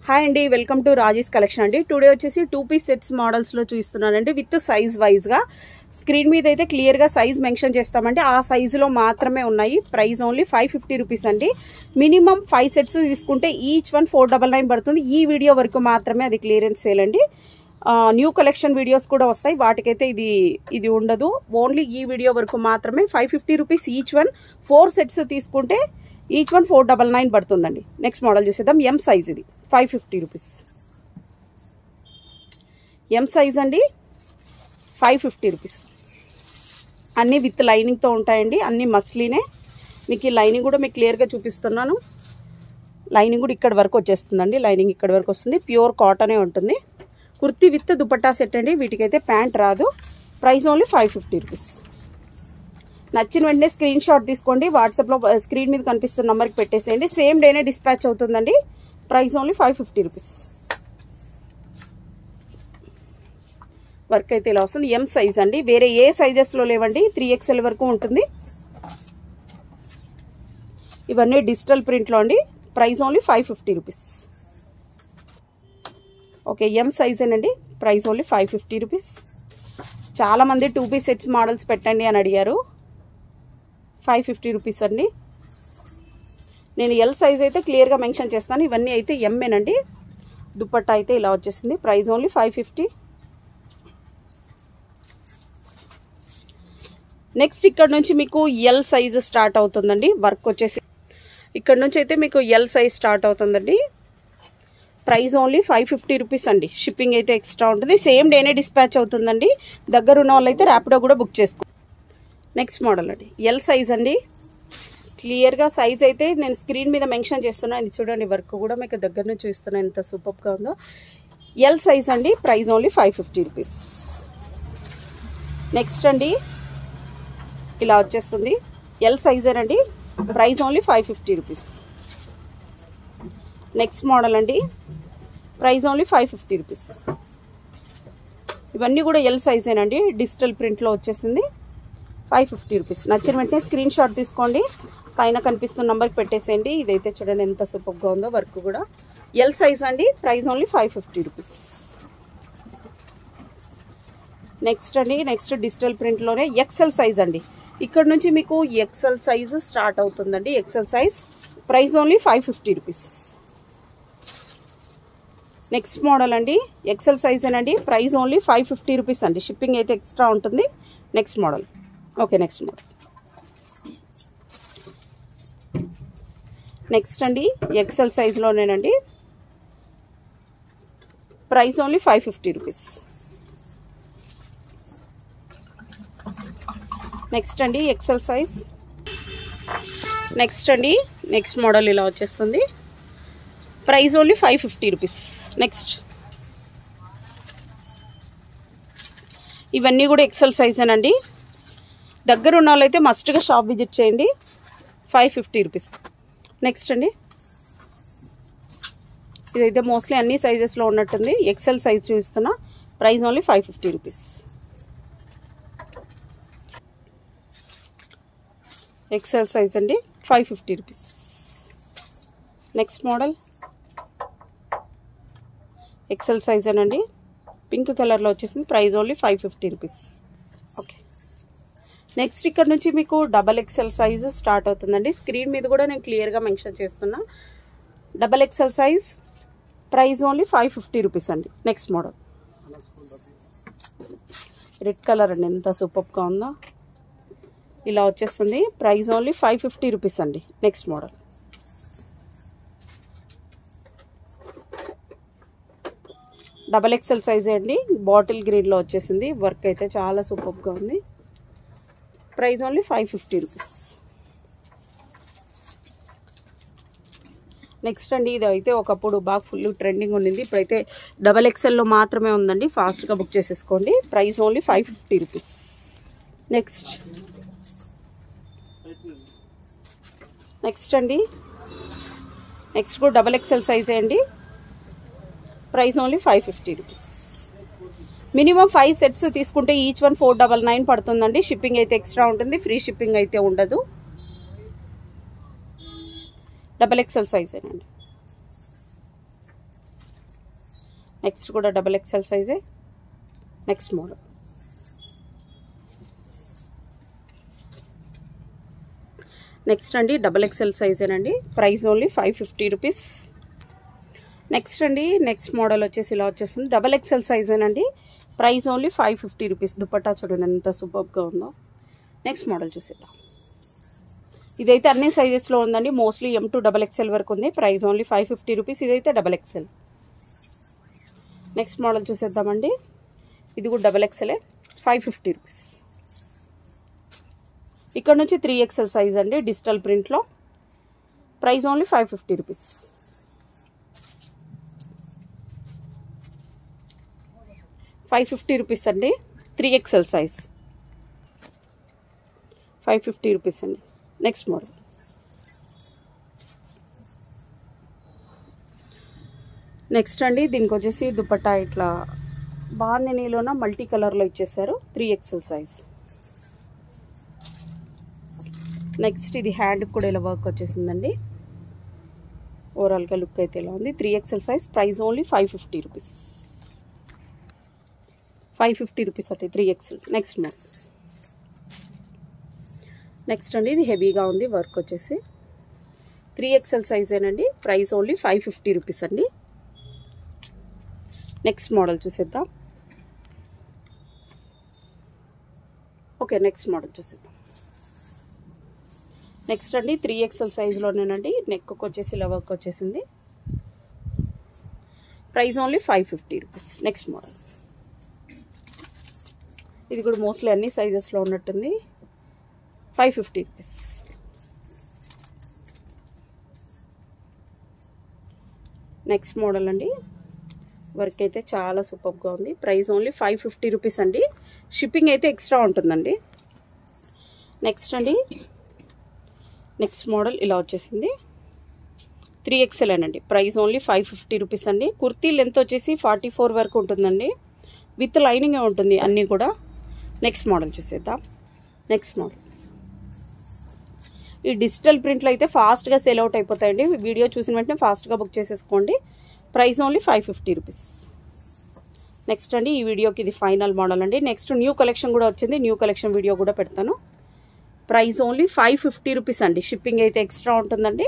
Hi అండి, welcome to Raji's collection అండి. Today వచ్చేసి 2 పీస్ సెట్స్ మోడల్స్లో చూపిస్తున్నానండి విత్ సైజ్ వైజ్గా. స్క్రీన్ మీద అయితే క్లియర్గా సైజ్ మెన్షన్ చేస్తామండి, ఆ సైజులో మాత్రమే ఉన్నాయి. ప్రైస్ ఓన్లీ 550 రూపీస్ అండి. మినిమం 5 సెట్స్ తీసుకుంటే ఈచ్ వన్ 499 పడుతుంది. ఈ వీడియో వరకు మాత్రమే అది క్లియరెన్స్ సేల్ అండి. న్యూ కలెక్షన్ వీడియోస్ కూడా వస్తాయి, వాటికైతే ఇది ఉండదు. ఓన్లీ ఈ వీడియో వరకు మాత్రమే 550 రూపీస్ ఈచ్ వన్. 4 సెట్స్ తీసుకుంటే ఈచ్ వన్ 499 పడుతుందండి. నెక్స్ట్ మోడల్ చూసేద్దాం. ఎం సైజ్, ఇది 550 రూపీస్. ఎం సైజ్ అండి, 550 రూపీస్. అన్నీ విత్ లైనింగ్తో ఉంటాయండి, అన్నీ మస్లీనే. మీకు ఈ లైనింగ్ కూడా మీకు క్లియర్గా చూపిస్తున్నాను. లైనింగ్ కూడా ఇక్కడ వరకు వచ్చేస్తుందండి, లైనింగ్ ఇక్కడ వరకు వస్తుంది. ప్యూర్ కాటనే ఉంటుంది. కుర్తీ విత్ దుపట్టా సెట్ అండి, వీటికైతే ప్యాంట్ రాదు. Price only 550 rupees. నచ్చిన వెంటనే స్క్రీన్ షాట్ తీసుకోండి, వాట్సాప్లో స్క్రీన్ మీద కనిపిస్తున్న నెంబర్కి పెట్టేసేయండి. సేమ్ డేనే డిస్పాచ్ అవుతుందండి. Price only 550 rupees. వర్క్ అయితే ఇలా వస్తుంది. ఎం సైజ్ అండి, వేరే ఏ సైజెస్లో లేవండి, 3XL వరకు ఉంటుంది. ఇవన్నీ డిజిటల్ ప్రింట్లో అండి. Price only 550 rupees. Okay, M size అండి, ప్రైస్ ఓన్లీ 550 రూపీస్. చాలామంది 2 పీస్ సెట్స్ మోడల్స్ పెట్టండి అని అడిగారు. 550 రూపీస్ అండి. నేను ఎల్ సైజ్ అయితే క్లియర్గా మెన్షన్ చేస్తాను. ఇవన్నీ అయితే ఎంఏనండి. దుపట్టా అయితే ఇలా వచ్చేసింది. Price only 550. నెక్స్ట్ ఇక్కడ నుంచి మీకు ఎల్ సైజ్ స్టార్ట్ అవుతుందండి. వర్క్ వచ్చేసి ఇక్కడ నుంచి అయితే మీకు ఎల్ సైజ్ స్టార్ట్ అవుతుందండి. ప్రైస్ ఓన్లీ 550 రూపీస్ అండి. షిప్పింగ్ అయితే ఎక్స్ట్రా ఉంటుంది. సేమ్ డేనే డిస్పాచ్ అవుతుందండి. దగ్గర ఉన్న వాళ్ళు అయితే ర్యాపిడో కూడా బుక్ చేసుకో. నెక్స్ట్ మోడల్ అండి, ఎల్ సైజ్ అండి. క్లియర్గా సైజ్ అయితే నేను స్క్రీన్ మీద మెన్షన్ చేస్తున్నాను. ఇది చూడండి, వర్క్ కూడా మీకు దగ్గర నుంచి చూస్తున్నాను ఎంత సూపర్గా ఉందో. ఎల్ సైజ్ అండి, ప్రైస్ ఓన్లీ 550 రూపీస్. నెక్స్ట్ అండి, ఇలా వచ్చేస్తుంది. ఎల్ సైజేనండి, price only 550 rupees. Next model అండి, ప్రైస్ ఓన్లీ 550 రూపీస్. ఇవన్నీ కూడా ఎల్ సైజేనండి, డిజిటల్ ప్రింట్లో వచ్చేసింది. 550 రూపీస్. నచ్చిన వెంటనే స్క్రీన్ షాట్ తీసుకోండి, పైన కనిపిస్తున్న నెంబర్కి పెట్టేసేయండి. ఇదైతే చూడండి ఎంత సూపర్గా ఉందో, వర్క్ కూడా. ఎల్ సైజ్ అండి, ప్రైస్ ఓన్లీ 550 రూపీస్. నెక్స్ట్ అండి, నెక్స్ట్ డిజిటల్ ప్రింట్లోనే ఎక్సెల్ సైజ్ అండి. ఇక్కడ నుంచి మీకు ఎక్సెల్ సైజ్ స్టార్ట్ అవుతుందండి. XL size, price only 550 rupees. Next model అండి, ఎక్సెల్ సైజ్ అండి. ప్రైస్ ఓన్లీ 550 రూపీస్ అండి. షిప్పింగ్ అయితే ఎక్స్ట్రా ఉంటుంది. Next model. Okay, next model. Next అండి, ఎక్సెల్ సైజ్లోనేనండి. Price only 550 rupees. నెక్స్ట్ అండి, ఎక్సెల్ సైజ్. నెక్స్ట్ అండి, నెక్స్ట్ మోడల్ ఇలా వచ్చేస్తుంది. Price only 550 rupees. నెక్స్ట్ ఇవన్నీ కూడా ఎక్సెల్ సైజేనండి. దగ్గర ఉన్న వాళ్ళైతే మస్ట్గా షాప్ విజిట్ చేయండి. 550 రూపీస్. నెక్స్ట్ అండి, ఇదైతే మోస్ట్లీ అన్ని సైజెస్లో ఉన్నట్టుంది. ఎక్సెల్ సైజ్ చూస్తున్నా. Price only 550 rupees. XL size అండి, 550 rupees. Next model XL size అనండి, పింక్ కలర్లో వచ్చేసింది. Price only 550 rupees. Okay, next ఇక్కడ నుంచి మీకు డబల్ ఎక్సెల్ సైజ్ స్టార్ట్ అవుతుందండి. స్క్రీన్ మీద కూడా నేను క్లియర్గా మెన్షన్ చేస్తున్నా. Double XL size, price only 550 rupees అండి. నెక్స్ట్ మోడల్ రెడ్ కలర్ అండి, ఎంత సూపర్గా ఉందో. ఇలా వచ్చేస్తుంది. ప్రైస్ ఓన్లీ 550 రూపీస్ అండి. Next model. Double XL size అండి, బాటిల్ గ్రీన్లో వచ్చేసింది. వర్క్ అయితే చాలా సూపర్గా ఉంది. Price only 550 rupees. నెక్స్ట్ అండి, ఇది అయితే ఒకప్పుడు బాగా ఫుల్ ట్రెండింగ్ ఉండింది. ఇప్పుడైతే డబల్ ఎక్సెల్లో మాత్రమే ఉందండి. ఫాస్ట్గా బుక్ చేసేసుకోండి. Price only 550 rupees. నెక్స్ట్ అండి, నెక్స్ట్ కూడా డబల్ ఎక్సెల్ సైజే అండి. Price only 550 rupees. Minimum 5 sets తీసుకుంటే ఈచ్ వన్ 499 పడుతుందండి. షిప్పింగ్ అయితే ఎక్స్ట్రా ఉంటుంది, ఫ్రీ షిప్పింగ్ అయితే ఉండదు. డబల్ ఎక్సెల్ సైజేనండి. నెక్స్ట్ కూడా డబల్ ఎక్సెల్ సైజే. Next model. నెక్స్ట్ అండి డబల్ ఎక్సెల్ సైజేనండి. Price only 550 rupees. నెక్స్ట్ అండి నెక్స్ట్ మోడల్ వచ్చేసి ఇలా వచ్చేస్తుంది. డబల్ ఎక్సెల్ సైజేనండి. Price only 550 rupees. దుపట్టా చూడండి ఎంత సూపర్గా ఉందో. నెక్స్ట్ మోడల్ చూసేద్దాం. ఇదైతే అన్ని సైజెస్లో ఉందండి. Mostly M to double XL వరకు ఉంది. Price only 550 rupees. ఇదైతే డబల్ ఎక్సెల్. నెక్స్ట్ మోడల్ చూసేద్దామండి. ఇది కూడా డబల్ ఎక్సెలే. 550 రూపీస్. ఇక్కడ నుంచి 3XL సైజ్ అండి డిజిటల్ ప్రింట్లో. Price only 550 rupees. ₹550 అండి. 3XL సైజ్ 550 రూపీస్ అండి. Next model. నెక్స్ట్ అండి దీనికి వచ్చేసి దుపట్టా ఇట్లా బాందినీలోన మల్టీ కలర్లో ఇచ్చేసారు. 3XL size. నెక్స్ట్ ఇది హ్యాండ్కి కూడా ఇలా వర్క్ వచ్చేసిందండి. ఓవరాల్గా లుక్ అయితే ఇలా ఉంది. 3XL size. Price only 550 rupees. 550 rupees అంటే 3XL. Next model. నెక్స్ట్ అండి ఇది హెవీగా ఉంది వర్క్ వచ్చేసి. 3XL సైజేనండి. ప్రైస్ ఓన్లీ 550 రూపీస్ అండి. నెక్స్ట్ మోడల్ చూసేద్దాం. ఓకే నెక్స్ట్ మోడల్ చూసేద్దాం. నెక్స్ట్ అండి 3XL సైజులోనేనండి. నెక్కి వచ్చేసి ఇలా వర్క్ వచ్చేసింది. Price only 550 rupees. Next model. ఇది కూడా మోస్ట్లీ అన్ని సైజెస్లో ఉన్నట్టుంది. 550 రూపీస్. నెక్స్ట్ మోడల్ అండి. వర్క్ అయితే చాలా సూపర్గా ఉంది. ప్రైస్ ఓన్లీ 550 రూపీస్ అండి. షిప్పింగ్ అయితే ఎక్స్ట్రా ఉంటుందండి. నెక్స్ట్ అండి నెక్స్ట్ మోడల్ ఇలా వచ్చేసింది. 3XL అండి. ప్రైస్ ఓన్లీ 550 రూపీస్ అండి. కుర్తీ లెంత్ వచ్చేసి 44 వరకు ఉంటుందండి. విత్ లైనింగ్ ఉంటుంది అన్నీ కూడా. నెక్స్ట్ మోడల్ చూసేద్దాం. Next model. ఈ డిజిటల్ ప్రింట్లో అయితే ఫాస్ట్గా సేల్ అవుట్ అయిపోతాయండి. వీడియో చూసిన వెంటనే ఫాస్ట్గా బుక్ చేసేసుకోండి. Price only 550 rupees. నెక్స్ట్ అండి ఈ వీడియోకి ఇది ఫైనల్ మోడల్ అండి. నెక్స్ట్ న్యూ కలెక్షన్ కూడా వచ్చింది. న్యూ కలెక్షన్ వీడియో కూడా పెడతాను. ప్రైస్ ఓన్లీ 550 రూపీస్ అండి. షిప్పింగ్ అయితే ఎక్స్ట్రా ఉంటుందండి.